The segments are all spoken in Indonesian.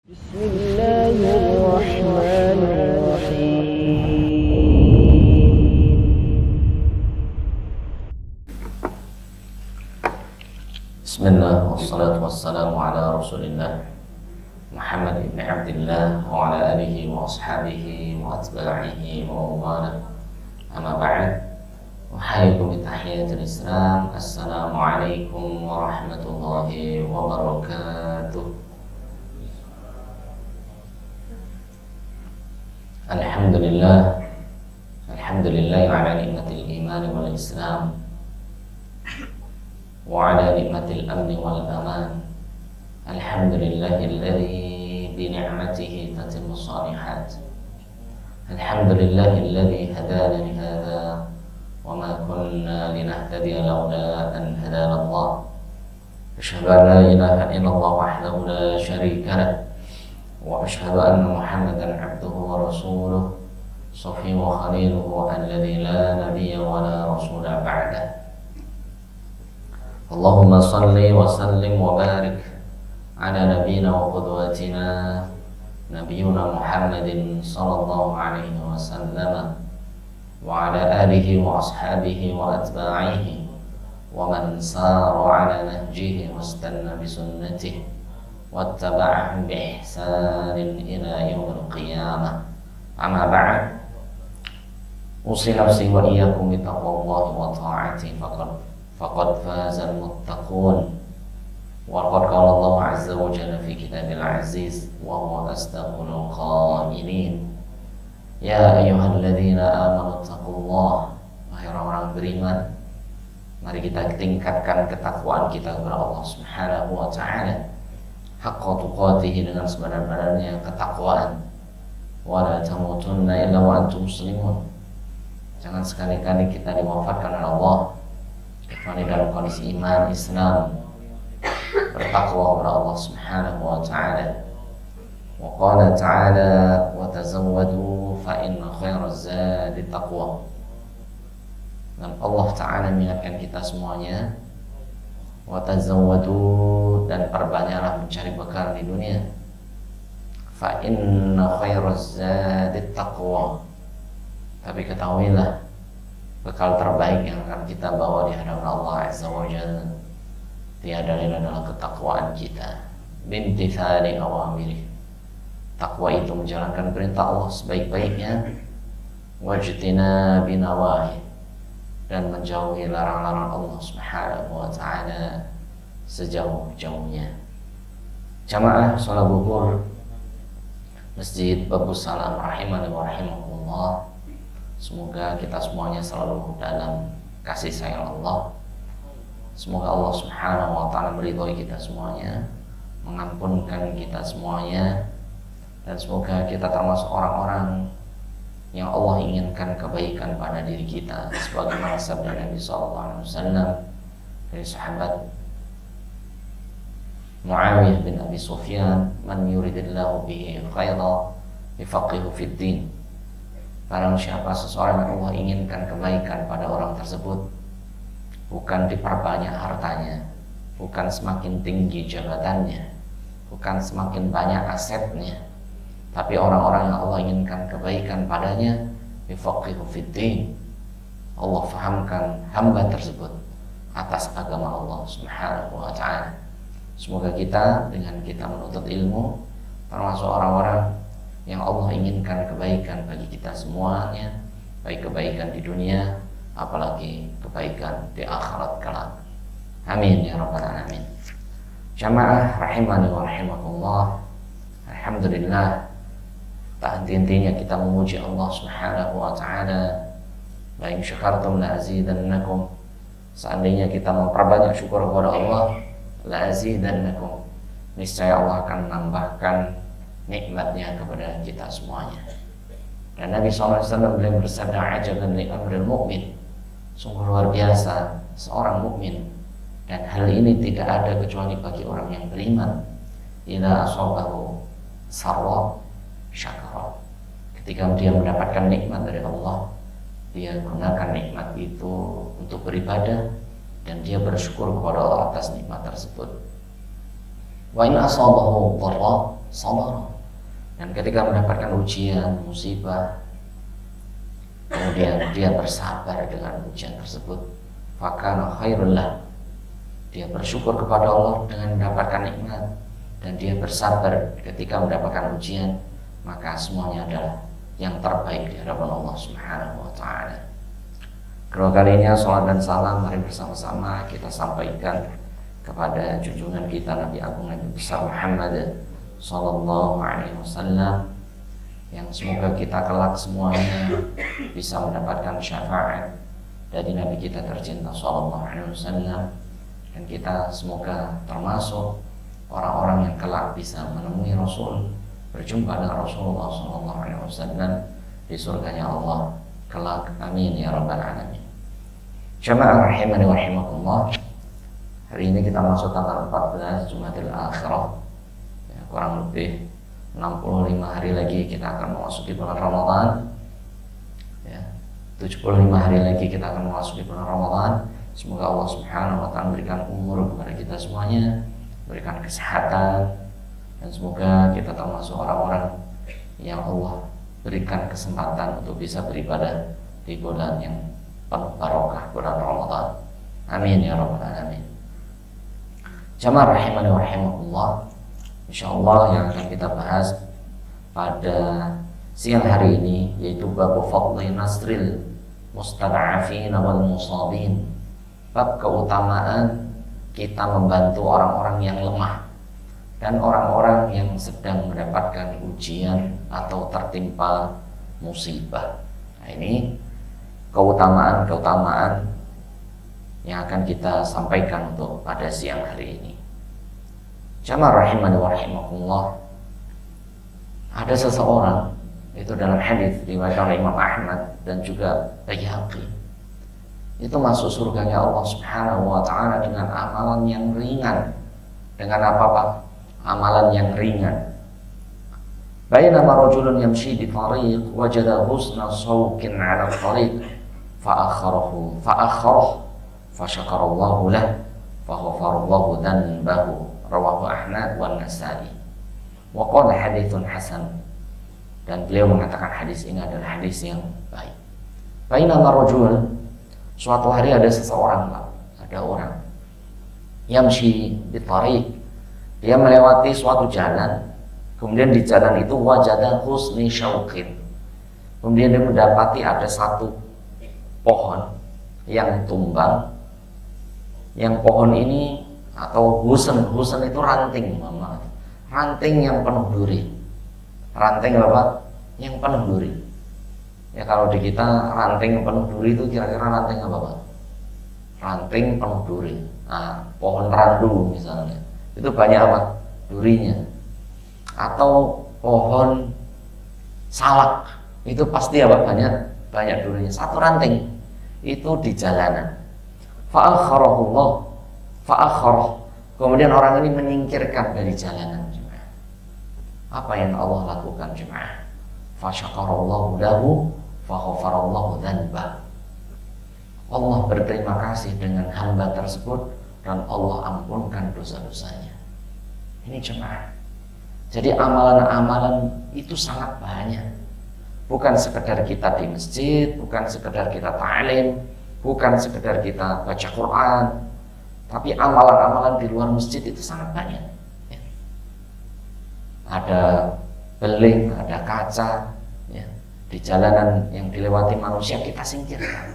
بسم الله الرحمن الرحيم. بسم الله والصلاة والسلام على رسول الله محمد بن عبد الله وعلى آله وأصحابه وأتباعه ومواله. أما بعد، أحييكم بتحية الإسلام. السلام عليكم ورحمة الله وبركاته. Alhamdulillah ala nikmatil iman wal Islam wa ala nikmatil amni wal aman. Alhamdulillahilladzi bi ni'matihi tatimmu shalihat. Alhamdulillahilladzi hadana li hadza wa ma kunna linahtadiya laula an hadana Allah. Asyhadu an la ilaha illallah wahdahu la syarika lah wa asyhadu anna Muhammadan abduhu wa rasuluh صفي وخليله الذي لا نبي ولا رسول بعده. اللهم صل وسلم وبارك على نبينا وقدوتنا نبينا محمد صلى الله عليه وسلم وعلى آله وأصحابه وأتباعه ومن سار على نهجه واستنى بسنته واتبعهم بإحسان إلى يوم القيامة. أما بعد، أوصي نفسي وإياكم بتقوى الله وطاعته فقد فاز المتقون. وقد قال الله عز وجل في كتابه العزيز وهو أصدق القائلين: يا أيها الذين آمنوا اتقوا الله. Wahai orang-orang beriman, mari kita tingkatkan ketakwaan kita kepada Allah Subhanahu wa taala haqqa tuqatih, dengan sebenar-benarnya ketakwaan. Wala tamutunna illa wa antum muslimun. Jangan sekali-kali kita diwafatkan oleh Allah kecuali dalam kondisi iman, Islam, bertakwa kepada Allah Subhanahu wa taala. Wa qala ta'ala: wa tazawwadu fa inna khairaz zadi taqwa. Dan Allah taala mengingatkan kita semuanya, wa tazawwadu, dan perbanyaklah mencari bekal di dunia. Fa inna khairaz zadi taqwa. Tapi ketahuilah, bekal terbaik yang akan kita bawa di hadapan Allah Azza wa Jalla tiada lain adalah ketakwaan kita. Bimtithali awamirih. Takwa itu menjalankan perintah Allah sebaik-baiknya, wajtinabi nawahi, dan menjauhi larang-larang Allah Subhanahu wa taala sejauh-jauhnya. Jamaah salat zuhur Masjid Babus Salam rahimani wa rahimakumullah. Semoga kita semuanya selalu dalam kasih sayang Allah. Semoga Allah Subhanahu wa ta'ala meridhoi kita semuanya, mengampunkan kita semuanya, dan semoga kita termasuk orang-orang yang Allah inginkan kebaikan pada diri kita, sebagaimana sabda Nabi sallallahu alaihi wasallam dari sahabat Muawiyah bin Abi Sufyan: man yuridillahu bihi khairan yufaqihu fid din. Barang siapa seseorang yang Allah inginkan kebaikan pada orang tersebut, bukan diperbanyak hartanya, bukan semakin tinggi jabatannya, bukan semakin banyak asetnya, tapi orang-orang yang Allah inginkan kebaikan padanya, yufaqihu fid din, Allah fahamkan hamba tersebut atas agama Allah Subhanahu wa ta'ala. Semoga kita dengan kita menuntut ilmu termasuk orang-orang yang Allah inginkan kebaikan bagi kita semuanya, baik kebaikan di dunia apalagi kebaikan di akhirat kelak. Amin ya rabbal alamin. Jamaah rahimani wa rahimakumullah. Alhamdulillah, tak henti-hentinya kita memuji Allah Subhanahu wa taala. La in syakartum la azidannakum. Seandainya kita memperbanyak syukur kepada Allah, la azidannakum, niscaya Allah akan menambahkan nikmatnya kepada kita semuanya. Dan Nabi SAW beliau bersabda: ajaban li amril mu'min. Sungguh luar biasa seorang mukmin, dan hal ini tidak ada kecuali bagi orang yang beriman. Idza asabahu sarra syakara. Ketika dia mendapatkan nikmat dari Allah, dia gunakan nikmat itu untuk beribadah dan dia bersyukur kepada Allah atas nikmat tersebut. Wa in asabahu dharra sabar. Dan ketika mendapatkan ujian, musibah, kemudian dia bersabar dengan ujian tersebut, fakana khairul lah. Dia bersyukur kepada Allah dengan mendapatkan nikmat, dan dia bersabar ketika mendapatkan ujian, maka semuanya adalah yang terbaik di hadapan Allah Subhanahu wa ta'ala. Kedua kalinya salat dan salam mari bersama-sama kita sampaikan kepada junjungan kita Nabi Agung Nabi besar Muhammad sallallahu alaihi wasallam, yang semoga kita kelak semuanya bisa mendapatkan syafaat dari Nabi kita tercinta sallallahu alaihi wasallam, dan kita semoga termasuk orang-orang yang kelak bisa menemui Rasul, berjumpa dengan Rasulullah sallallahu alaihi wasallam di surganya Allah kelak. Amin ya rabbal alamin. Jamaah rahimani wa rahimakumullah. Hari ini kita masuk tanggal 14 Jumadil Akhirah. Ya, kurang lebih 65 hari lagi kita akan memasuki bulan Ramadan. Ya, 75 hari lagi kita akan memasuki bulan Ramadan. Semoga Allah Subhanahu wa ta'ala memberikan umur kepada kita semuanya, berikan kesehatan, dan semoga kita termasuk orang-orang yang Allah berikan kesempatan untuk bisa beribadah di bulan yang penuh barokah, bulan Ramadan. Amin ya rabbal alamin. Jamaah rahimani wa rahimakumullah. Insyaallah yang akan kita bahas pada siang hari ini yaitu bab fadli nasril mustad'afin wal musabin. Bab keutamaan kita membantu orang-orang yang lemah dan orang-orang yang sedang mendapatkan ujian atau tertimpa musibah. Nah, ini keutamaan-keutamaan yang akan kita sampaikan untuk pada siang hari ini. Jamaah rahimani wa rahimakumullah. Ada seseorang, itu dalam hadis riwayat Imam Ahmad dan juga Baihaqi, itu masuk surganya Allah Subhanahu wa ta'ala dengan amalan yang ringan. Dengan apa Pak? Amalan yang ringan. Bainama rajulun yamshi di tariq wajada husna sawkin 'ala tariq fa'akharahu fasyakarallahu lah faghafarallahu dhanbahu, rawahu Ahmad wan Nasa'i wa qala haditsun hasan. Dan beliau mengatakan hadis ini adalah hadis yang baik. Bainama rajul, suatu hari ada seseorang Pak, ada orang yamshi di tariq, dia melewati suatu jalan, kemudian di jalan itu wajada husni syauqin, kemudian dia mendapati ada satu pohon yang tumbang, yang pohon ini atau husen itu ranting, ranting yang penuh duri. Ranting apa? Yang penuh duri. Ya kalau di kita ranting penuh duri itu kira-kira ranting apa Pak? Ranting penuh duri. Nah, pohon randu misalnya, itu banyak apa? Durinya. Atau pohon salak, itu pasti apa? Banyak durinya. Satu ranting itu di jalanan. Fa'akharahullah, kemudian orang ini menyingkirkan dari jalanan. Apa yang Allah lakukan jemaah? Fasyakarallahu lahu faghafarallahu dhanbah. Allah berterima kasih dengan hamba tersebut dan Allah ampunkan dosa-dosanya. Ini jemaah. Jadi amalan-amalan itu sangat banyak. Bukan sekedar kita di masjid, bukan sekedar kita ta'lim, bukan sekedar kita baca Quran, tapi amalan-amalan di luar masjid itu sangat banyak. Ya. Ada beling, ada kaca, ya. Di jalanan yang dilewati manusia kita singkirkan.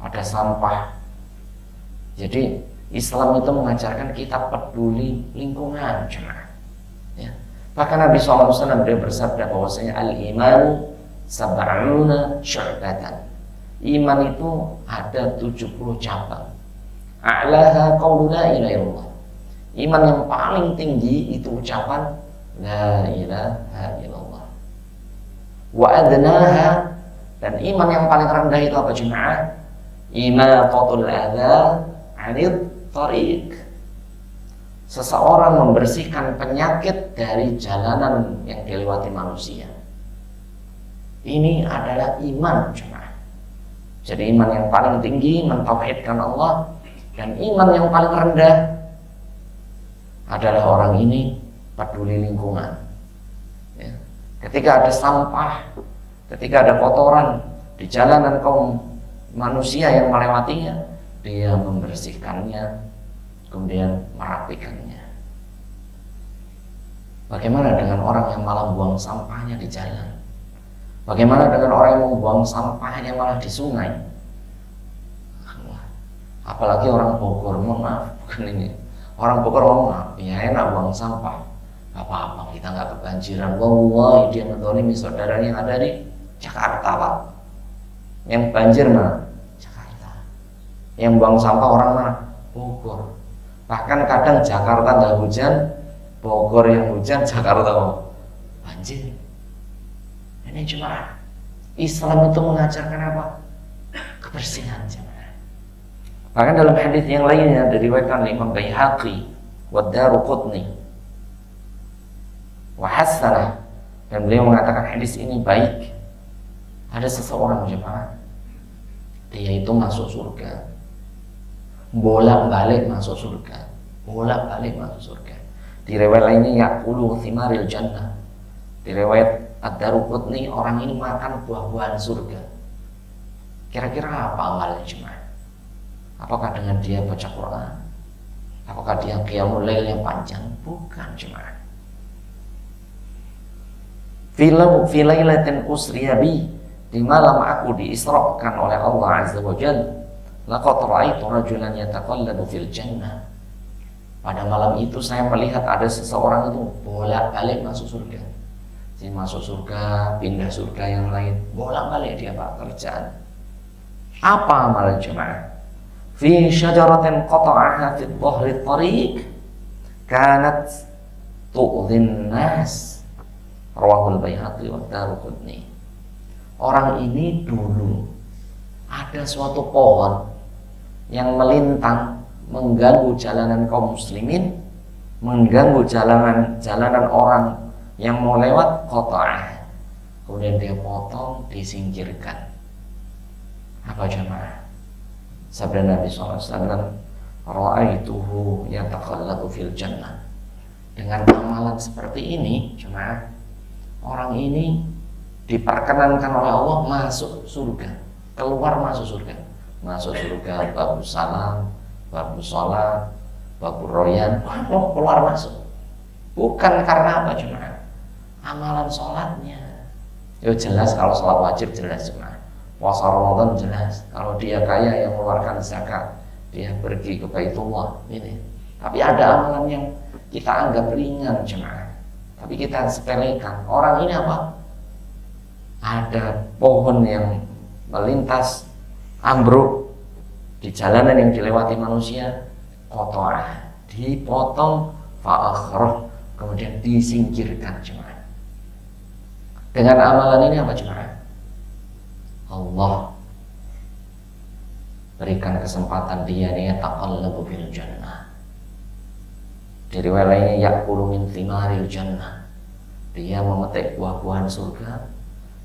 Ada sampah. Jadi Islam itu mengajarkan kita peduli lingkungan, jemaah. Ya. Bahkan Nabi SAW beliau bersabda bahwasanya al-iman sab'una syu'batan. Iman itu ada 70 cabang. A'laha qaulu la ilaha illallah. Iman yang paling tinggi itu ucapan la ilaha illallah. Wa adnaha, dan iman yang paling rendah itu apa jemaah? Imatatul adza 'anil tariq. Seseorang membersihkan penyakit dari jalanan yang dilewati manusia. Ini adalah iman jemaah. Jadi iman yang paling tinggi mentauhidkan Allah, dan iman yang paling rendah adalah orang ini peduli lingkungan. ketika ada sampah, ketika ada kotoran di jalanan kaum manusia yang melewatinya, dia membersihkannya, kemudian merapikannya. Bagaimana dengan orang yang malah buang sampahnya di jalan? Bagaimana dengan orang yang membuang sampahnya malah di sungai? Apalagi orang Bogor, mohon maaf, bukan ini. Orang Bogor mohon maaf, ya enak buang sampah. Gak apa-apa, kita nggak kebanjiran. Wallahi dia mendolimi saudaranya yang ada di Jakarta, Pak. Yang banjir mana? Jakarta. Yang buang sampah orang mana? Bogor. Bahkan kadang Jakarta nggak hujan, Bogor yang hujan, Jakarta banjir. Ini cuma Islam itu mengajarkan apa? Kebersihan jemaah. Bahkan dalam hadis yang lainnya diriwayatkan oleh Imam Baihaqi wa Daruqutni wa hasanah, dan beliau mengatakan hadis ini baik. Ada seseorang jemaah, dia itu masuk surga, bolak-balik masuk surga, bolak-balik masuk surga. Di riwayat lainnya yaqulu thimaril jannah. Di riwayat Ad-Daruqutni, orang ini makan buah-buahan surga. Kira-kira apa amalnya jemaah? Apakah dengan dia baca Quran? Apakah dia qiyamul lail yang panjang? Bukan jemaah. Fi lailatin usriya bi, di malam aku diisrakan oleh Allah Azza wa Jalla, laqad ra'aitu rajulan yataqallabu fil jannah. Pada malam itu saya melihat ada seseorang itu bolak-balik masuk surga. Dia masuk surga, pindah surga yang lain, bolak-balik dia Pak kerjaan. Apa amalan jemaah? Fi syajaratin qata'aha fi dhahri tariq kanat tu'dhin nas, rawahul Baihaqi wa Daruqutni. Orang ini dulu ada suatu pohon yang melintang mengganggu jalanan kaum muslimin, mengganggu jalanan orang yang mau lewat qata'ah. Kemudian dia potong, disingkirkan. Apa jemaah? Sabda Nabi SAW, ra'aituhu yataqalladu fil jannah. Dengan amalan seperti ini, jemaah, orang ini diperkenankan oleh Allah masuk surga, keluar masuk surga. Masuk surga babus salam, babus sholat, babus royan, keluar masuk. Bukan karena apa jemaah? Amalan sholatnya. Yo jelas kalau sholat wajib jelas jemaah. Puasa Ramadan jelas, kalau dia kaya yang mengeluarkan zakat, dia pergi ke Baitullah ini. Tapi ada amalan yang kita anggap ringan jemaah, tapi kita sepelekan. Orang ini apa? Ada pohon yang melintas, ambruk di jalanan yang dilewati manusia, qata'ah, dipotong, fa'akhroh, kemudian disingkirkan jemaah. Dengan amalan ini apa jemaah? Allah berikan kesempatan dia nih taqallabu fil jannah. Di riwayat lainnya ya'kulu min thimaril jannah. Dia memetik buah-buahan surga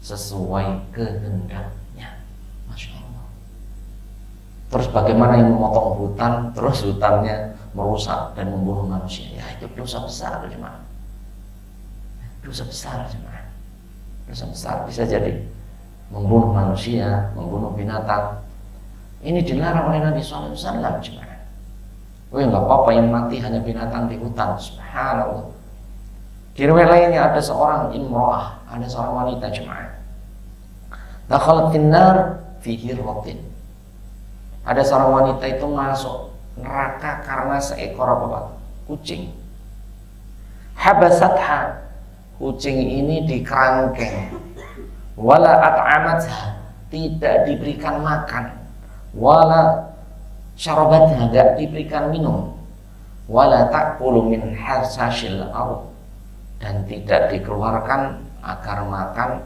sesuai kehendaknya. Masya Allah. Terus bagaimana yang memotong hutan, terus hutannya merusak dan membunuh manusia? Ya itu dosa besar jemaah. Dosa besar jemaah. Dosa besar, bisa jadi membunuh manusia, membunuh binatang. Ini dilarang oleh Nabi SAW jemaah. Nggak apa-apa yang mati hanya binatang di hutan. Subhanallah. Di riwayat lainnya ada seorang imro'ah, ada seorang wanita jemaah. Dakhalatin nar fi hirratin. Ada seorang wanita itu masuk neraka karena seekor apa? Kucing. Habasatha. Kucing ini dikerangkeng. Wala at'amatha, tidak diberikan makan. Wala syarabatha, tidak diberikan minum. Wala ta'kulu min hasashil ardh, dan tidak dikeluarkan agar makan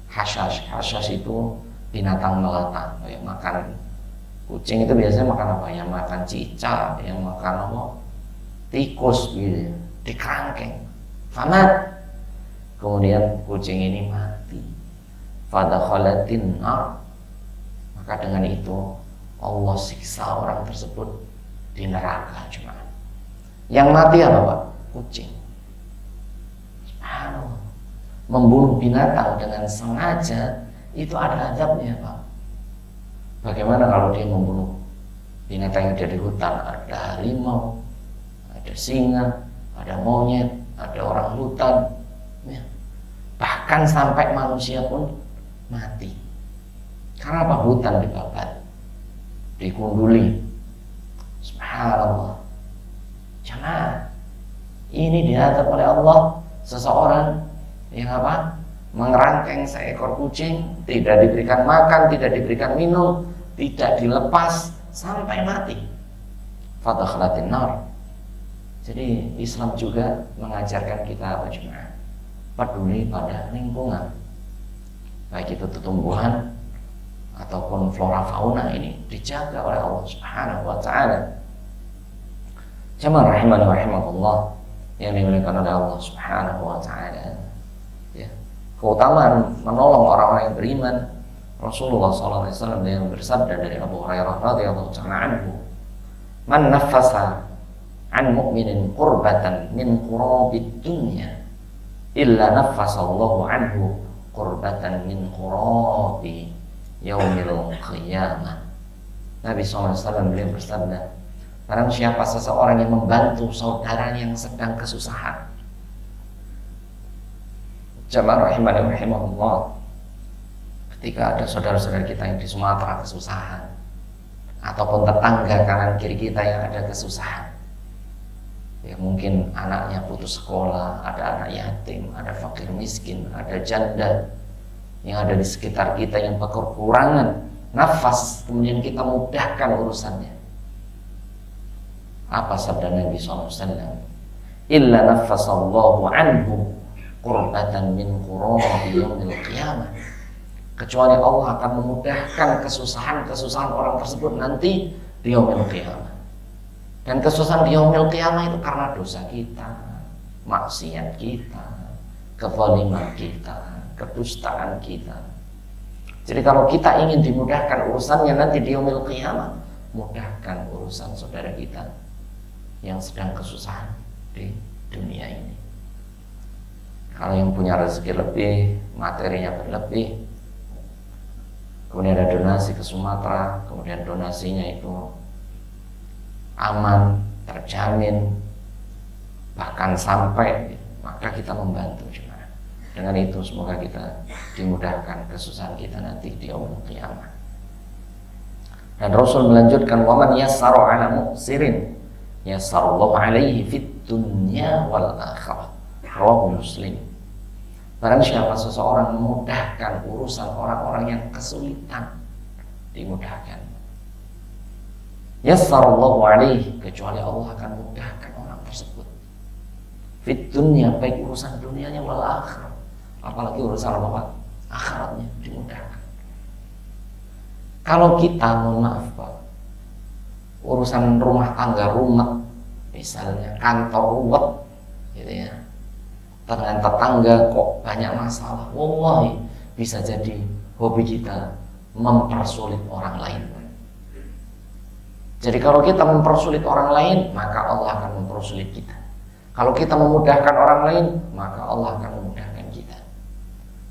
hashash. Hashash itu binatang melata. Kayak makan kucing itu biasanya makan apa? Yang makan cicak, yang makan apa? Tikus gitu. Dikerangkeng. Famat. Kemudian kucing ini mati. Fadakhalatin nar, maka dengan itu Allah siksa orang tersebut di neraka jemaah. Yang mati apa Pak? Kucing. Subhanallah. membunuh binatang dengan sengaja itu ada azabnya, Pak. Bagaimana kalau dia membunuh binatang yang ada di hutan? Ada harimau, ada singa, ada monyet, ada orang hutan, ya. Bahkan sampai manusia pun mati. Karena apa? Hutan dibabat, dikunduli. Subhanallah. Jamaah, ini diazab oleh Allah seseorang yang apa? Mengerangkeng seekor kucing, tidak diberikan makan, tidak diberikan minum, tidak dilepas sampai mati. Fadakhlatin nar. Jadi Islam juga mengajarkan kita apa jemaah? Peduli pada lingkungan, baik itu tumbuhan ataupun flora fauna, ini dijaga oleh Allah Subhanahu wa taala. Jemaah rahimani wa rahimakumullah yang dimuliakan oleh Allah Subhanahu wa taala. Ya. Keutamaan menolong orang-orang yang beriman, Rasulullah SAW yang bersabda dari Abu Hurairah radhiyallahu taala anhu, "Man naffasa an mu'minin qurbatan min qurabid dunya illa naffasallahu anhu qurbatan min qurabi yaumil qiyamah." Nabi SAW beliau bersabda, barang siapa seseorang yang membantu saudara yang sedang kesusahan. Jamaah rahimani rahimahullah, ketika ada saudara-saudara kita yang di Sumatera kesusahan, ataupun tetangga kanan kiri kita yang ada kesusahan, ya mungkin anaknya putus sekolah, ada anak yatim, ada fakir miskin, ada janda yang ada di sekitar kita yang kekurangan nafas, kemudian kita mudahkan urusannya. Apa sabda Nabi SAW? Illa naffasallahu anhu qurbatan min qurabi yaumil qiyamah. Kecuali Allah akan memudahkan kesusahan-kesusahan orang tersebut nanti di yaumil qiyamah. Dan kesusahan di yaumil qiyamah itu karena dosa kita, maksiat kita, kezaliman kita, kedustaan kita. Jadi kalau kita ingin dimudahkan urusannya nanti di yaumil qiyamah, mudahkan urusan saudara kita yang sedang kesusahan di dunia ini. Kalau yang punya rezeki lebih, materinya berlebih, kemudian ada donasi ke Sumatera, kemudian donasinya itu aman, terjamin, bahkan sampai, maka kita membantu jemaah. Dengan itu semoga kita dimudahkan kesusahan kita nanti di yaumul qiyamah. Dan Rasul melanjutkan, waman yassara ala mu'sirin yassarallahu alaihi fid dunya wal akhirah. Rawahu Muslim. Barang siapa seseorang memudahkan urusan orang-orang yang kesulitan, dimudahkan. Yassarallahu alaihi, kecuali Allah akan mudahkan orang tersebut. Fid dunya, baik urusan dunianya wal akhirah, apalagi urusan apa? Akhiratnya dimudahkan. Kalau kita, mohon maaf Pak, urusan rumah tangga rumet, misalnya kantor ruwet, gitu ya, dengan tetangga kok banyak masalah, wallahi bisa jadi hobi kita mempersulit orang lain. Jadi kalau kita mempersulit orang lain, maka Allah akan mempersulit kita. Kalau kita memudahkan orang lain, maka Allah akan memudahkan kita.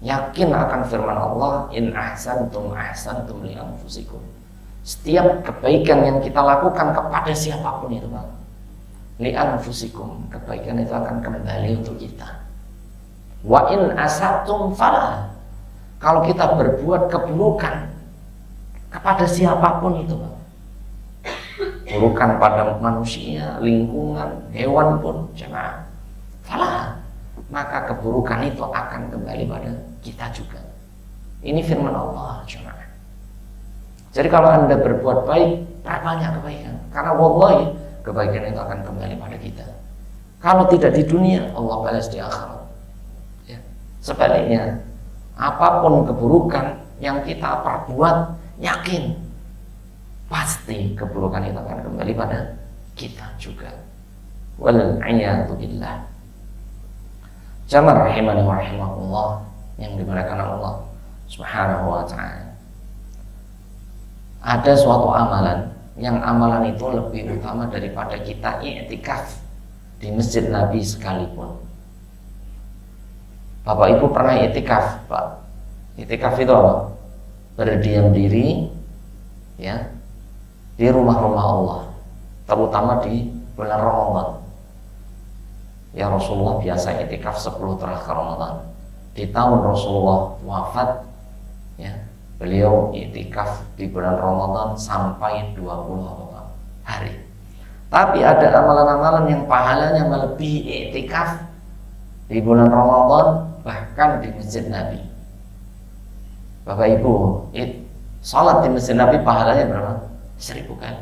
Yakin akan firman Allah, in ahsantum ahsantum li anfusikum. Setiap kebaikan yang kita lakukan kepada siapapun itu, Pak, li anfusikum, kebaikan itu akan kembali untuk kita. Wa in asatum falah, kalau kita berbuat keburukan kepada siapapun itu, Pak, burukan pada manusia, lingkungan, hewan pun, jemaah, falah, maka keburukan itu akan kembali pada kita juga. Ini firman Allah, jemaah. Jadi kalau Anda berbuat baik, perbanyak kebaikan, karena wallahi kebaikan itu akan kembali pada kita. Kalau tidak di dunia, Allah balas di akhirat. Ya. Sebaliknya, apapun keburukan yang kita perbuat, yakin pasti keburukan itu akan kembali pada kita juga. Wal a'yadu billah. Jamaah rahimani wa rahimakumullah yang dimuliakan Allah Subhanahu wa ta'ala. Ada suatu amalan yang amalan itu lebih utama daripada kita i'tikaf di masjid Nabi sekalipun. Bapak Ibu pernah itikaf, Pak? Itikaf itu apa? Berdiam diri ya di rumah-rumah Allah, terutama di bulan Ramadan. Ya Rasulullah biasa itikaf 10 terakhir Ramadan. Di tahun Rasulullah wafat ya, beliau itikaf di bulan Ramadan sampai 20 hari. Tapi ada amalan-amalan yang pahalanya melebihi itikaf di bulan Ramadan, bahkan di Masjid Nabi. Bapak Ibu, salat di Masjid Nabi pahalanya berapa? 1000 kali.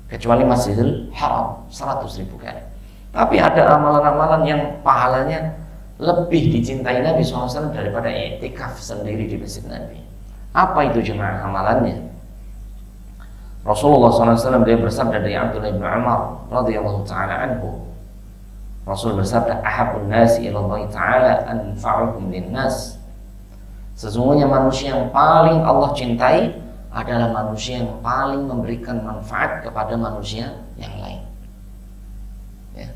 Kecuali Masjidil Haram 100.000 kali. Tapi ada amalan-amalan yang pahalanya lebih dicintai Nabi SAW daripada i'tikaf sendiri di Masjid Nabi. Apa itu jemaah amalannya? Rasulullah SAW dia bersabda dari Abdullah bin Umar radhiyallahu ta'ala anhu. Rasul bersabda, ahabun nasi ilallahi ta'ala anfa'uhum linnas. Sesungguhnya manusia yang paling Allah cintai adalah manusia yang paling memberikan manfaat kepada manusia yang lain ya.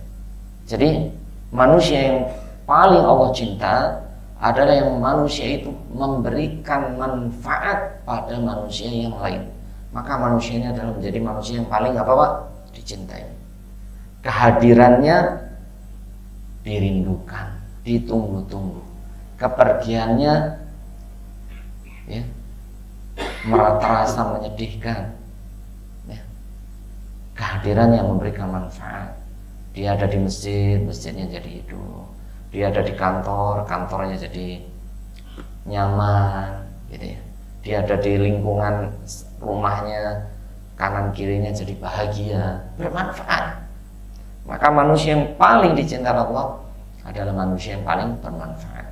Jadi manusia yang paling Allah cinta adalah yang manusia itu memberikan manfaat pada manusia yang lain. Maka manusia ini adalah menjadi manusia yang paling apa Pak? Dicintai. Kehadirannya dirindukan, ditunggu-tunggu. Kepergiannya ya, terasa menyedihkan ya. Kehadiran yang memberikan manfaat. Dia ada di masjid, masjidnya jadi hidup. Dia ada di kantor, kantornya jadi nyaman gitu ya. Dia ada di lingkungan rumahnya, kanan kirinya jadi bahagia, bermanfaat. Maka manusia yang paling dicintai Allah adalah manusia yang paling bermanfaat.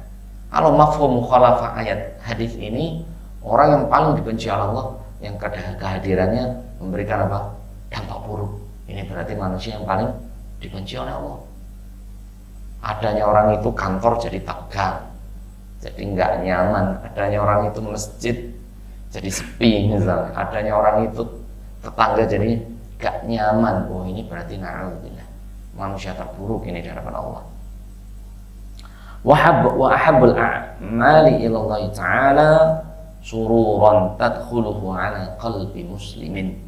Kalau mafhum mukhalafah ayat hadis ini, orang yang paling dibenci Allah yang kehadirannya memberikan apa? Dampak buruk. Ini berarti manusia yang paling dibenci oleh Allah. Adanya orang itu kantor jadi tegang, jadi nggak nyaman. Adanya orang itu masjid jadi sepi misalnya. Adanya orang itu tetangga jadi nggak nyaman. Oh ini berarti na'udzubillah, manusia terburuk ini di hadapan Allah. Wa ahabbul a'mali ilallahi ta'ala sururan tadkhuluhu ala qalbi muslimin.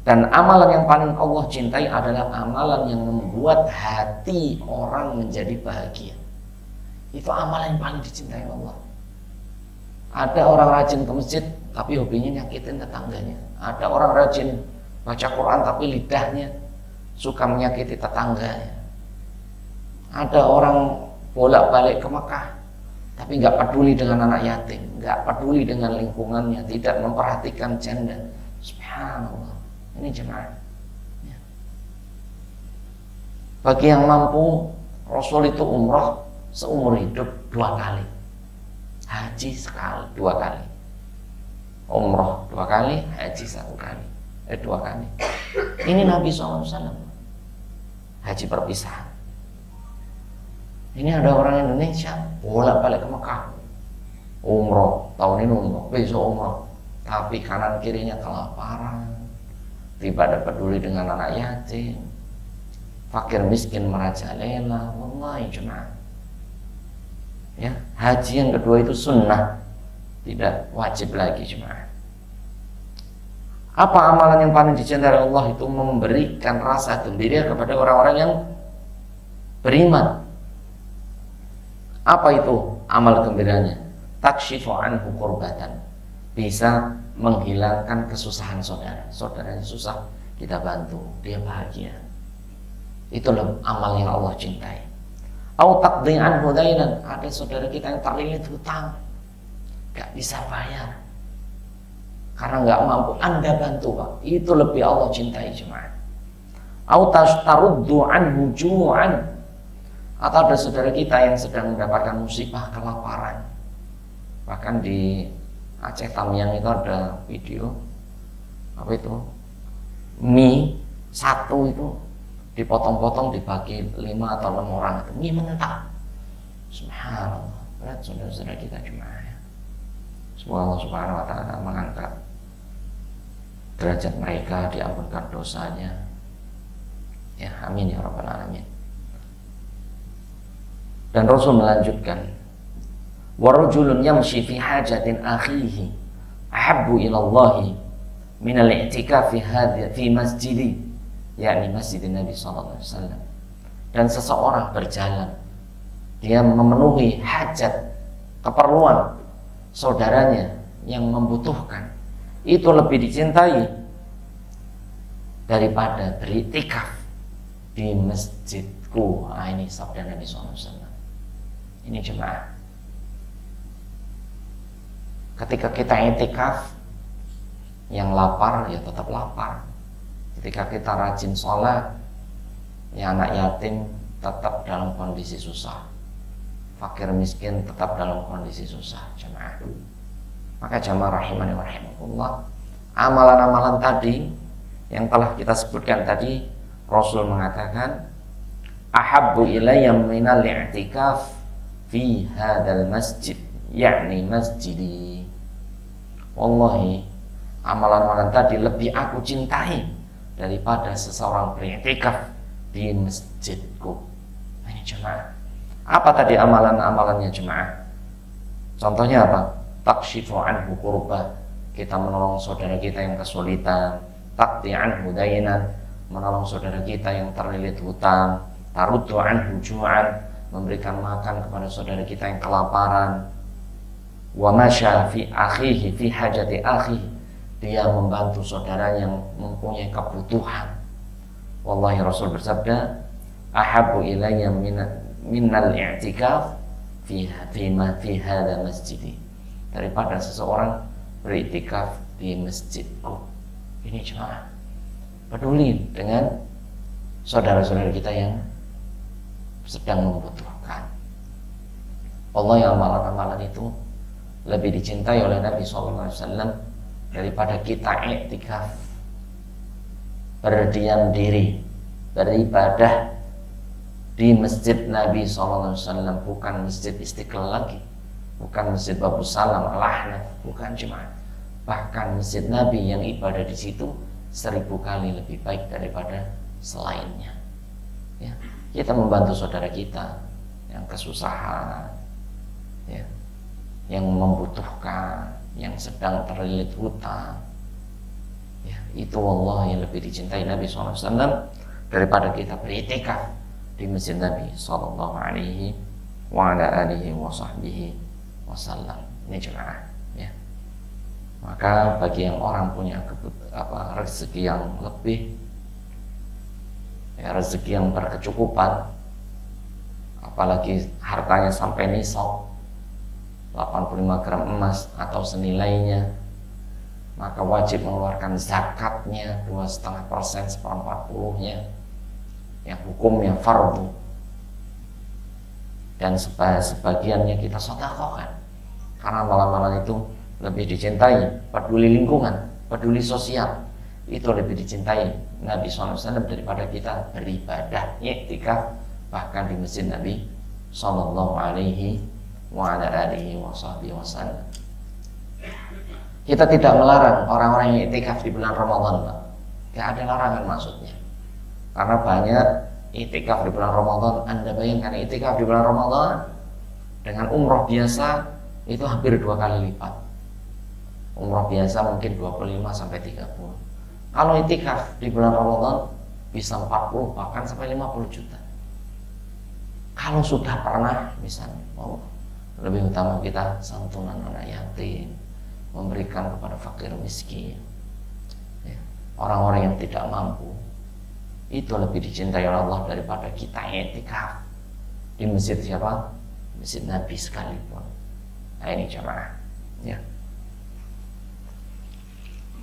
Dan amalan yang paling Allah cintai adalah amalan yang membuat hati orang menjadi bahagia. Itu amalan yang paling dicintai Allah. Ada orang rajin ke masjid tapi hobinya nyakitin tetangganya. Ada orang rajin baca Quran tapi lidahnya suka menyakiti tetangganya. Ada orang bolak-balik ke Mekah tapi nggak peduli dengan anak yatim, nggak peduli dengan lingkungannya, tidak memperhatikan janda. Subhanallah, ini jemaah ya. Bagi yang mampu, Rasul itu umrah seumur hidup 2 kali, haji sekali 2 kali, umrah 2 kali, haji 1 kali, 2 kali. Ini Nabi SAW haji perpisahan. Ini ada orang Indonesia bolak-balik ke Mekah, umroh, tahun ini umroh, besok umroh, tapi kanan kirinya kelaparan, tidak peduli dengan anak yatim, fakir miskin merajalela. Wallahi jemaah ya, haji yang kedua itu sunnah, tidak wajib lagi jemaah. Apa amalan yang paling dicintai Allah? Itu memberikan rasa gembira kepada orang-orang yang beriman. Apa itu amal gembiranya? Takshifu anhu kurbatan, bisa menghilangkan kesusahan saudara. Saudaranya susah, kita bantu, dia bahagia. Itulah amal yang Allah cintai. Au taqdi anhu dainan, ada saudara kita yang terlilit hutang, gak bisa bayar karena gak mampu, Anda bantu Pak. Itu lebih Allah cintai jemaah. Au taruddu anhu ju'an, atau ada saudara kita yang sedang mendapatkan musibah kelaparan. Bahkan di Aceh Tamiang itu ada video apa itu, mie 1 itu dipotong-potong dibagi 5 atau 6 orang, itu mie mentah. Subhanallah, berat saudara-saudara kita jemaah ya. Semoga Allah Subhanahu wa ta'ala mengangkat derajat mereka, diampunkan dosanya ya, amin ya rabbal alamin. Dan Rasul melanjutkan, wa rajulun yamshi fi hajatin akhihi ahabbu ila Allah min al-i'tikaf fi masjidi, yakni masjid Nabi sallallahu alaihi wasallam. Dan seseorang berjalan, dia memenuhi hajat, keperluan saudaranya yang membutuhkan, itu lebih dicintai daripada beriktikaf di masjidku. Ini sabda Nabi SAW. Ini jemaah, ketika kita iktikaf, yang lapar ya tetap lapar. Ketika kita rajin sholat, ya anak yatim tetap dalam kondisi susah, fakir miskin tetap dalam kondisi susah, jemaah. Maka jemaah rahimani wa rahimakumullah, amalan-amalan tadi yang telah kita sebutkan tadi, Rasul mengatakan, ahabbu ilayya minal i'tikaf fi hadzal masjid, yakni masjidi. Wallahi, amalan-amalan tadi lebih aku cintai daripada seseorang beriktikaf di masjidku. Ini jemaah. Apa tadi amalan-amalannya jemaah? Contohnya apa? Takshifu anhu kurbah, kita menolong saudara kita yang kesulitan. Taqdi anhu dainan, menolong saudara kita yang terlilit hutang. Taruddu anhu ju'an, memberikan makan kepada saudara kita yang kelaparan. Wa masya fi akhihi fi hajati akhihi, dia membantu saudara yang mempunyai kebutuhan. Wallahi, Rasul bersabda, ahabbu ilayya minal i'tikaf fi hadha masjidi, daripada seseorang beriktikaf di masjidku. Ini jemaah, peduli dengan saudara-saudara kita yang sedang membutuhkan. Wallahi, amalan-amalan itu lebih dicintai oleh Nabi SAW daripada kita iktikaf, berdiam diri, beribadah di masjid Nabi SAW, bukan masjid Istiqlal lagi, bukan masjid Babu Salam Al-Ahnaf, bukan jemaah. Bahkan masjid Nabi yang ibadah di situ 1000 kali lebih baik daripada selainnya. Ya, kita membantu saudara kita yang kesusahan, ya, yang membutuhkan, yang sedang terlilit hutang, ya, itu wallahi lebih dicintai Nabi SAW daripada kita beriktikaf di masjid Nabi sallallahu alaihi wa ala alihi wa sahbihi wasallam. Ini jemaah, ya. Maka bagi yang orang punya rezeki yang lebih, ya, rezeki yang berkecukupan, apalagi hartanya sampai nisab 85 gram emas atau senilainya, maka wajib mengeluarkan zakatnya 2,5%, 1/40-nya, yang hukumnya fardu, dan sebagiannya kita sedekahkan, karena amalan-amalan itu lebih dicintai. Peduli lingkungan, peduli sosial, itu lebih dicintai Nabi SAW daripada kita beribadah iktikaf bahkan di masjid Nabi sallallahu alaihi wa ala alihi wa sahbihi wasallam. Kita tidak melarang orang-orang yang iktikaf di bulan Ramadan, Pak. Tidak ada larangan maksudnya. Karena banyak iktikaf di bulan Ramadan, Anda bayangkan iktikaf di bulan Ramadan dengan umroh biasa itu hampir 2 kali lipat. Umroh biasa mungkin 25 sampai 30. Kalau iktikaf di bulan Ramadan bisa 40 bahkan sampai 50 juta. Kalau sudah pernah misalnya, lebih utama kita santunan anak yatim, memberikan kepada fakir miskin, ya, orang-orang yang tidak mampu, itu lebih dicintai oleh Allah daripada kita iktikaf di masjid siapa? Masjid Nabi sekalipun. Nah ini jemaah, ya.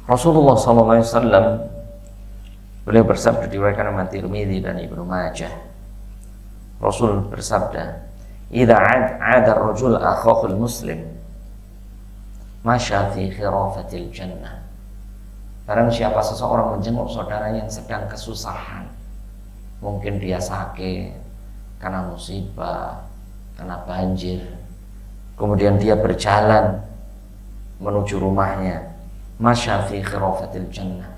Rasulullah SAW beliau bersabda, diriwayatkan oleh Tirmidzi dan Ibnu Majah. Rasul bersabda, "Idza 'ada ar-rajul akhahu al-muslim masya fi khirafatil jannah." Barang siapa seseorang menjenguk saudara yang sedang kesusahan, mungkin dia sakit karena musibah, karena banjir, kemudian dia berjalan menuju rumahnya, masya fi khirafatil jannah,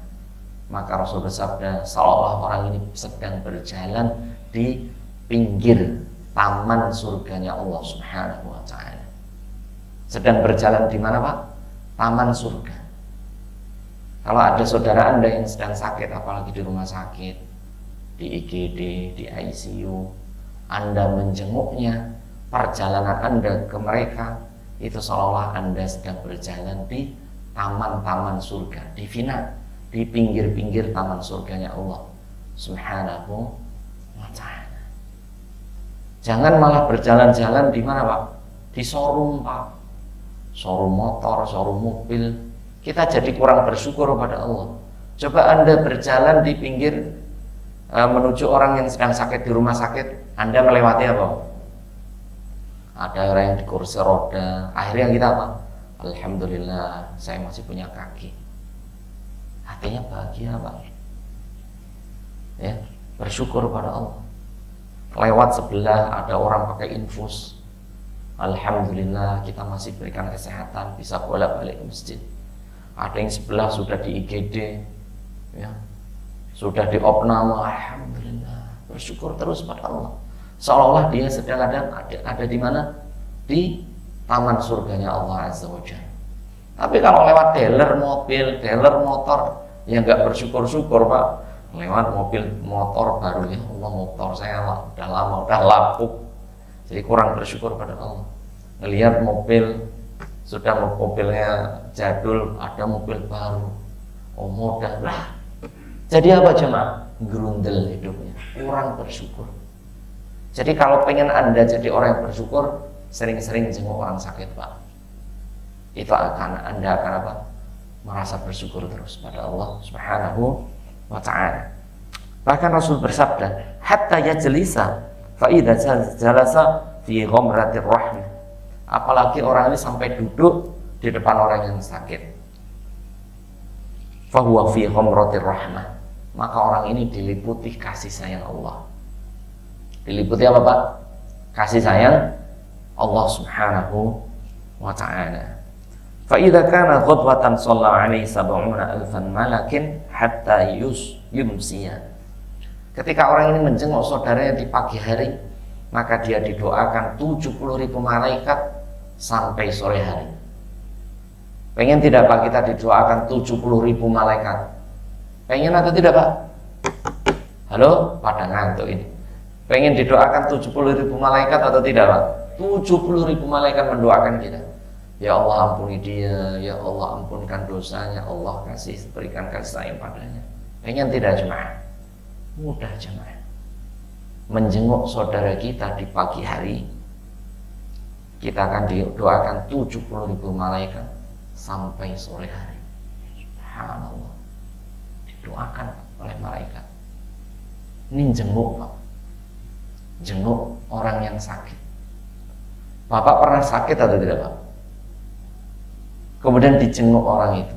maka Rasul bersabda, seolah orang ini sedang berjalan di pinggir taman surganya Allah Subhanahu wa ta'ala. Sedang berjalan di mana, Pak? Taman surga. Kalau ada saudara Anda yang sedang sakit, apalagi di rumah sakit, di IGD, di ICU, Anda menjenguknya, perjalanan Anda ke mereka itu seolah-olah Anda sedang berjalan di taman-taman surga, di Vina, di pinggir-pinggir taman surganya Allah Subhanahu wa ta'ala. Jangan malah berjalan-jalan di mana, Pak? Di showroom, Pak. Showroom motor, showroom mobil. Kita jadi kurang bersyukur pada Allah. Coba Anda berjalan di pinggir menuju orang yang sedang sakit di rumah sakit, Anda melewati apa? Ada orang yang di kursi roda. Akhirnya kita apa? Alhamdulillah, saya masih punya kaki. Hatinya bahagia, Pak. Ya, bersyukur pada Allah. Lewat sebelah ada orang pakai infus. Alhamdulillah, kita masih berikan kesehatan, bisa bolak-balik ke masjid. Ada yang sebelah sudah di IGD, ya, sudah di opname. Alhamdulillah, bersyukur terus pada Allah. Seolah-olah dia sedang ada di mana? Di taman surganya Allah Azza wa Jalla. Tapi kalau lewat dealer mobil, dealer motor, ya nggak bersyukur-syukur, Pak. Lewat mobil motor baru, ya Allah, motor saya udah lama, udah lapuk. Jadi kurang bersyukur pada Allah. Ngelihat mobil, sudah mobilnya jadul, ada mobil baru, oh mudah lah. Jadi apa jemaah? Gerundel hidupnya, kurang bersyukur. Jadi kalau pengen Anda jadi orang yang bersyukur, sering-sering jenguk orang sakit, Pak. Itu Anda akan apa? Merasa bersyukur terus pada Allah Subhanahu wa ta'ala. Bahkan Rasul bersabda, hatta yajlisa fa idza jalasa fi ghamratir rahmah. Apalagi orang ini sampai duduk di depan orang yang sakit, fa huwa fi ghamratir rahmah, maka orang ini diliputi kasih sayang Allah. Diliputi apa, Pak? Kasih sayang Allah Subhanahu wa ta'ala. Fa idza kana ghadwatan shalla alaihi 70,000 malakin hatta yumsiya. Ketika orang ini menjenguk saudaranya di pagi hari, maka dia didoakan 70.000 malaikat sampai sore hari. Pengen tidak, Pak, kita didoakan 70.000 malaikat? Pengen atau tidak, Pak? Halo, pada ngantuk ini. Pengen didoakan 70.000 malaikat atau tidak, Pak? 70.000 malaikat mendoakan kita. Ya Allah, ampuni dia, ya Allah, ampunkan dosanya, Allah berikan kasih sayang padanya. Pengen tidak, jemaah? Mudah, jemaah. Menjenguk saudara kita di pagi hari, kita akan didoakan 70.000 malaikat sampai sore hari. Subhanallah, didoakan oleh malaikat. Ini jenguk, Pak. Jenguk orang yang sakit. Bapak pernah sakit atau tidak, Pak? Kemudian dijenguk orang itu,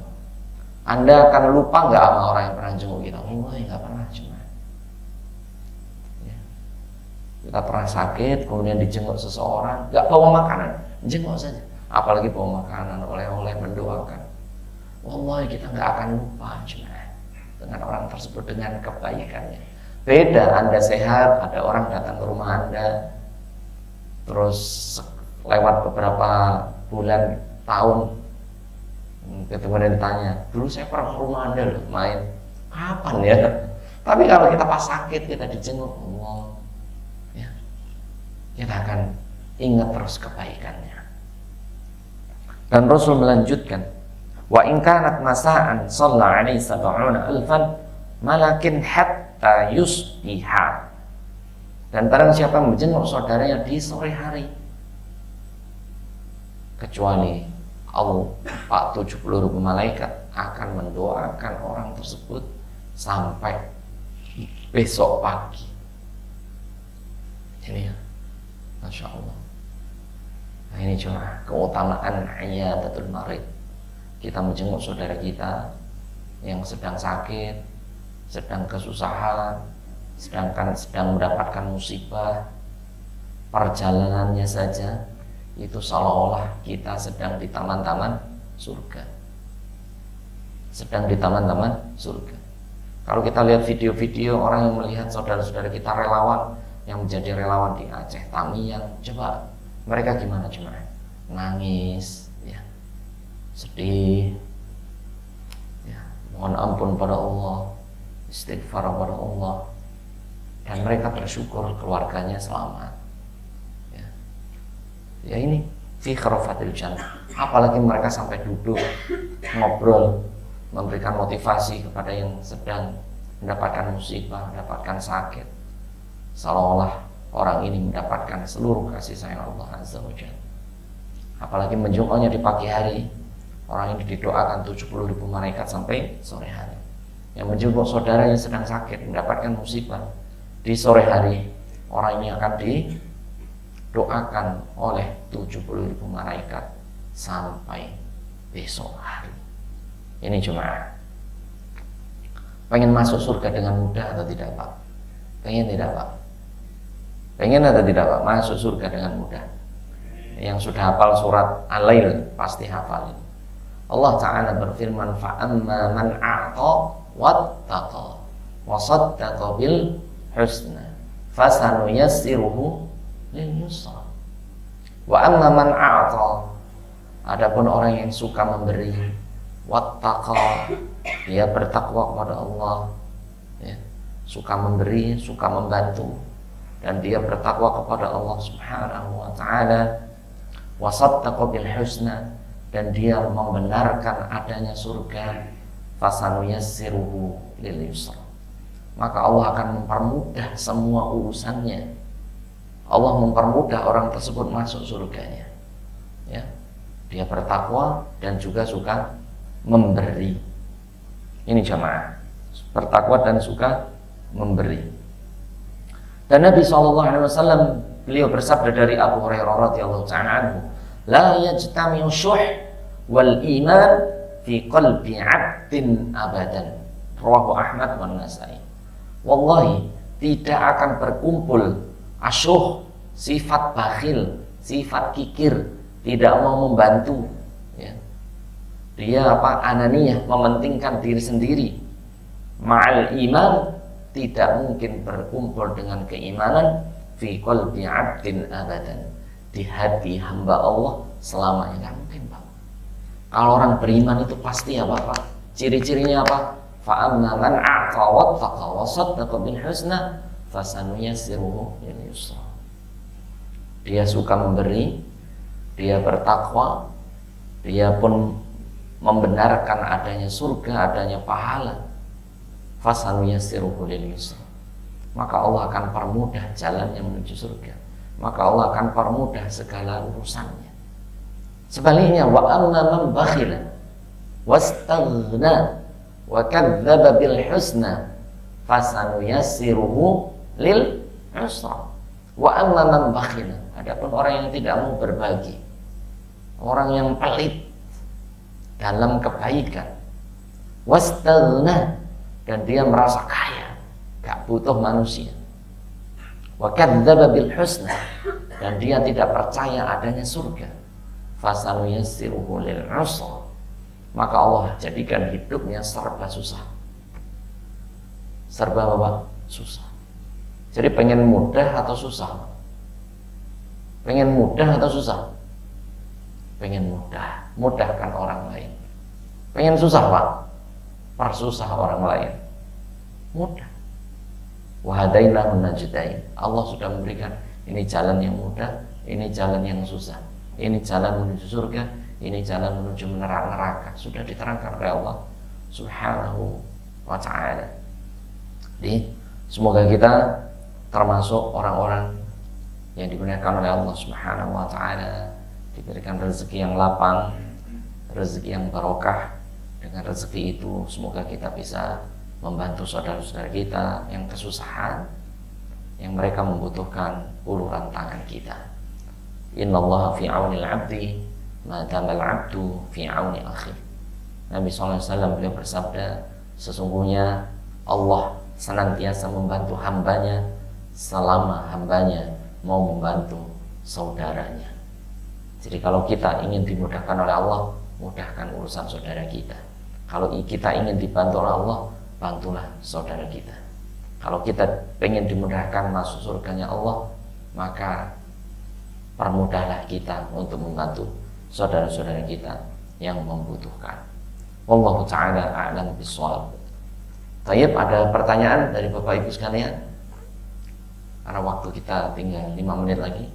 Anda akan lupa nggak sama orang yang pernah jenguk kita? Oh, nggak pernah, cuma ya. Kita pernah sakit, kemudian dijenguk seseorang, nggak bawa makanan, jenguk saja. Apalagi bawa makanan, oleh-oleh, mendoakan. Wallahi kita nggak akan lupa, cuma dengan orang tersebut, dengan kebaikannya. Beda Anda sehat, ada orang datang ke rumah Anda, terus lewat beberapa bulan, tahun, kemudian ditanya, dulu saya pernah ke rumah Anda loh, main. Kapan ya? Tapi kalau kita pas sakit, kita dijenguk Allah, ya, kita akan ingat terus kebaikannya. Dan Rasul melanjutkan, wa in kanat masa'an shalla alaihi 70,000 malakin hatta yusbiha. Dan barang siapa menjenguk saudaranya di sore hari, kecuali Allah, 70.000 malaikat akan mendoakan orang tersebut sampai besok pagi. Ini ya, Masya Allah. Nah, ini cuma keutamaan iyadatul marid. Kita menjenguk saudara kita yang sedang sakit, sedang kesusahan, sedang mendapatkan musibah. Perjalanannya saja itu seolah-olah kita sedang di taman-taman surga. Sedang di taman-taman surga. Kalau kita lihat video-video orang yang melihat saudara-saudara kita relawan yang menjadi relawan di Aceh, Tamiang, coba mereka gimana jemaah? Nangis, ya, sedih, ya, mohon ampun pada Allah, istighfar pada Allah, dan mereka bersyukur keluarganya selamat. Ya ini fi kharafatil jannah. Apalagi mereka sampai duduk ngobrol, memberikan motivasi kepada yang sedang mendapatkan musibah, mendapatkan sakit, seolah-olah orang ini mendapatkan seluruh kasih sayang Allah Azza wa Jalla. Apalagi menjenguknya di pagi hari, orang ini didoakan 70.000 malaikat sampai sore hari. Yang menjenguk saudara yang sedang sakit, mendapatkan musibah di sore hari, orang ini akan didoakan oleh 70.000 malaikat sampai besok hari. Ini cuma pengen masuk surga dengan mudah atau tidak Pak? Pengen tidak Pak? Pengen atau tidak Pak? Masuk surga dengan mudah. Yang sudah hafal surat Al-Lail pasti hafalin. Allah Ta'ala berfirman, fa'amma man a'ta wattaqa wa saddaqa bil husna fasanuyassiruhu lil yusra. Wa amma man a'ta, adapun orang yang suka memberi, wattaqa, dia bertakwa kepada Allah, ya, suka memberi, suka membantu, dan dia bertakwa kepada Allah Subhanahu wa Ta'ala, wa saddaqa bil husna, dan dia membenarkan adanya surga, fasanuyassiruhu lil yusra, maka Allah akan mempermudah semua urusannya. Allah mempermudah orang tersebut masuk surganya, ya. Dia bertakwa dan juga suka memberi. Ini jamaah, bertakwa dan suka memberi. Dan Nabi SAW, beliau bersabda dari Abu Hurairah radhiyallahu ta'ala anhu, la yajtami'u syuh wal iman fi qalbi 'abdin abadan. Rawahu Ahmad wa Nasai. Wallahi, tidak akan berkumpul asyuh, sifat bakhil, sifat kikir, tidak mau membantu, ya. Dia ananiyah, mementingkan diri sendiri. Ma'al iman, tidak mungkin berkumpul dengan keimanan fi qalbi 'abdin abadan, di hati hamba Allah selamanya. Nggak mungkin Pak. Kalau orang beriman itu pasti apa Pak? Ciri-cirinya apa? Fa'amma man a'ta wattaqa wa saddaqa bil husna fasanuyassiruhu lil yusra. Dia suka memberi, dia bertakwa, dia pun membenarkan adanya surga, adanya pahala, fasanuyassiruhu lil yusra, maka Allah akan permudah jalannya menuju surga, maka Allah akan permudah segala urusannya. Sebaliknya, wa amma man bakhila wastaghna wa kadzdzaba bil husna fasanuyassiruhu lil usra. Wa amma man bakhila, adapun orang yang tidak mau berbagi, orang yang pelit dalam kebaikan, wastaghna, dan dia merasa kaya, gak butuh manusia, wa kadzdzaba bil husna, dan dia tidak percaya adanya surga, fasanuyassiruhu lil usra, maka Allah jadikan hidupnya serba susah. Serba apa? Susah. Jadi pengen mudah atau susah? Pengen mudah atau susah? Pengen mudah, mudahkan orang lain. Pengen susah Pak? Persusah orang lain. Mudah. Wa hadainahu najdain. Allah sudah memberikan ini jalan yang mudah, ini jalan yang susah. Ini jalan menuju surga, ini jalan menuju neraka. Sudah diterangkan oleh Allah Subhanahu wa Ta'ala. Jadi semoga kita termasuk orang-orang yang dimuliakan oleh Allah Subhanahu wa Ta'ala, diberikan rezeki yang lapang, rezeki yang barokah. Dengan rezeki itu semoga kita bisa membantu saudara-saudara kita yang kesusahan, yang mereka membutuhkan uluran tangan kita. Innallaha fi aunil 'abdi ma damal 'abdu fi auni akhi. Nabi SAW beliau bersabda, sesungguhnya Allah senantiasa membantu hambanya selama hambanya mau membantu saudaranya. Jadi kalau kita ingin dimudahkan oleh Allah, mudahkan urusan saudara kita. Kalau kita ingin dibantu oleh Allah, bantulah saudara kita. Kalau kita ingin dimudahkan masuk surganya Allah, maka permudahlah kita untuk membantu saudara-saudara kita yang membutuhkan. Wallahu ta'ala a'lam bishawab. Tayyib, ada pertanyaan dari Bapak Ibu sekalian? Karena waktu kita tinggal 5 menit lagi.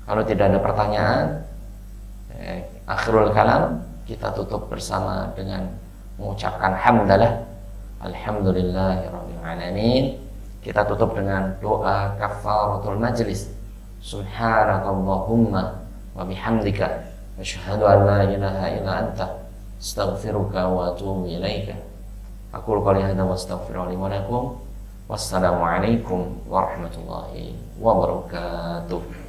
Kalau tidak ada pertanyaan, akhirul kalam, kita tutup bersama dengan mengucapkan hamdalah, alhamdulillahirabbil alamin. Kita tutup dengan doa kafaratul majlis. Subhanakallahumma wa bihamdika asyhadu an la ilaha illa anta astaghfiruka wa atubu ilaika. Aqulu qouli hadza wa astaghfirullahi wa lakum. Wassalamualaikum warahmatullahi wabarakatuh.